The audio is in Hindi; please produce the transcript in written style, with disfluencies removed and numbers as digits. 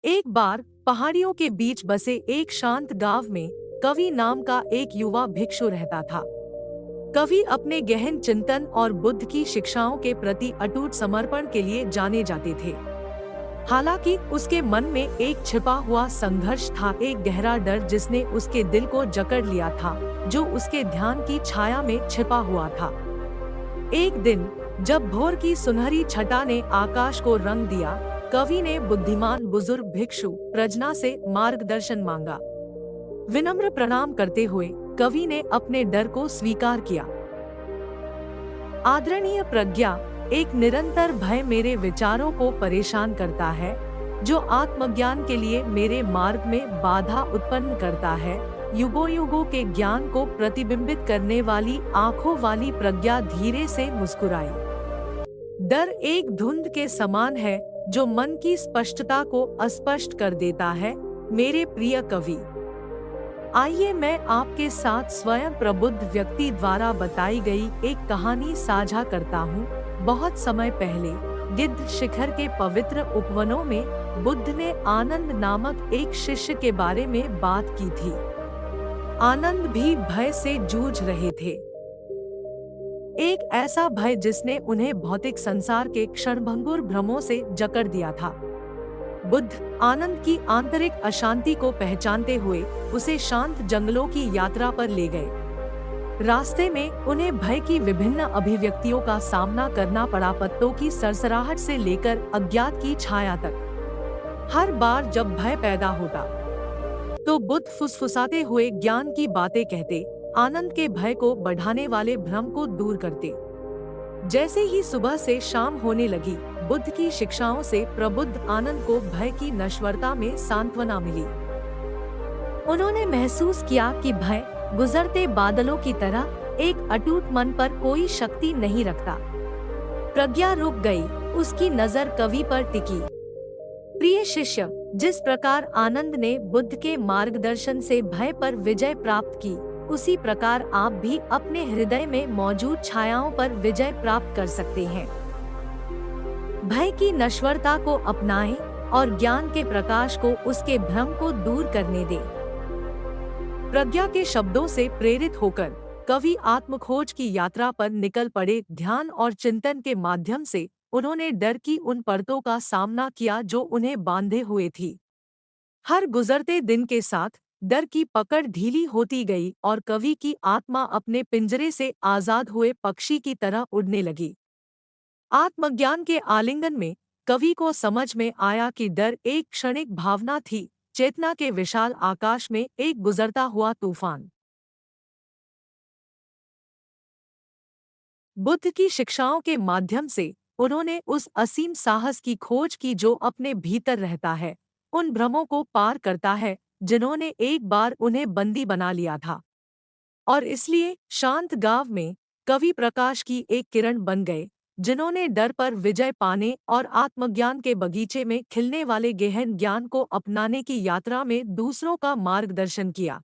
एक बार पहाड़ियों के बीच बसे एक शांत गांव में कवि नाम का एक युवा भिक्षु रहता था। कवि अपने गहन चिंतन और बुद्ध की शिक्षाओं के प्रति अटूट समर्पण के लिए जाने जाते थे। हालांकि उसके मन में एक छिपा हुआ संघर्ष था, एक गहरा डर जिसने उसके दिल को जकड़ लिया था, जो उसके ध्यान की छाया में छिपा हुआ था। एक दिन जब भोर की सुनहरी छटा ने आकाश को रंग दिया, कवि ने बुद्धिमान बुजुर्ग भिक्षु प्रज्ञा से मार्गदर्शन मांगा। विनम्र प्रणाम करते हुए कवि ने अपने डर को स्वीकार किया। आदरणीय प्रज्ञा, एक निरंतर भय मेरे विचारों को परेशान करता है, जो आत्मज्ञान के लिए मेरे मार्ग में बाधा उत्पन्न करता है। युगों युगों के ज्ञान को प्रतिबिंबित करने वाली आंखों वाली प्रज्ञा धीरे से मुस्कुराई। डर एक धुंध के समान है जो मन की स्पष्टता को अस्पष्ट कर देता है। मेरे प्रिय कवि, आइए मैं आपके साथ स्वयं प्रबुद्ध व्यक्ति द्वारा बताई गई एक कहानी साझा करता हूँ। बहुत समय पहले गिद्ध शिखर के पवित्र उपवनों में बुद्ध ने आनंद नामक एक शिष्य के बारे में बात की थी। आनंद भी भय से जूझ रहे थे, एक ऐसा भय जिसने उन्हें भौतिक संसार के क्षणभंगुर भ्रमों से जकड़ दिया था। बुद्ध आनंद की आंतरिक अशांति को पहचानते हुए उसे शांत जंगलों की यात्रा पर ले गए। रास्ते में उन्हें भय की विभिन्न अभिव्यक्तियों का सामना करना पड़ा, पत्तों की सरसराहट से लेकर अज्ञात की छाया तक। हर बार जब भय पैदा होता तो बुद्ध फुसफुसाते हुए ज्ञान की बातें कहते, आनंद के भय को बढ़ाने वाले भ्रम को दूर करते। जैसे ही सुबह से शाम होने लगी, बुद्ध की शिक्षाओं से प्रबुद्ध आनंद को भय की नश्वरता में सांत्वना मिली। उन्होंने महसूस किया कि भय गुजरते बादलों की तरह एक अटूट मन पर कोई शक्ति नहीं रखता। प्रज्ञा रुक गई, उसकी नजर कवि पर टिकी। प्रिय शिष्य, जिस प्रकार आनंद ने बुद्ध के मार्गदर्शन से भय पर विजय प्राप्त की, उसी प्रकार आप भी अपने हृदय में मौजूद छायाओं पर विजय प्राप्त कर सकते हैं। भय की नश्वरता को अपनाएं और ज्ञान के प्रकाश को उसके भ्रम को दूर करने दें। प्रज्ञा के शब्दों से प्रेरित होकर कवि आत्मखोज की यात्रा पर निकल पड़े। ध्यान और चिंतन के माध्यम से उन्होंने डर की उन परतों का सामना किया जो उन्हें बांधे हुए थी। हर गुजरते दिन के साथ डर की पकड़ ढीली होती गई और कवि की आत्मा अपने पिंजरे से आजाद हुए पक्षी की तरह उड़ने लगी। आत्मज्ञान के आलिंगन में कवि को समझ में आया कि डर एक क्षणिक भावना थी, चेतना के विशाल आकाश में एक गुजरता हुआ तूफान। बुद्ध की शिक्षाओं के माध्यम से उन्होंने उस असीम साहस की खोज की जो अपने भीतर रहता है, उन भ्रमों को पार करता है जिन्होंने एक बार उन्हें बंदी बना लिया था। और इसलिए शांत गांव में कवि प्रकाश की एक किरण बन गए, जिन्होंने डर पर विजय पाने और आत्मज्ञान के बगीचे में खिलने वाले गहन ज्ञान को अपनाने की यात्रा में दूसरों का मार्गदर्शन किया।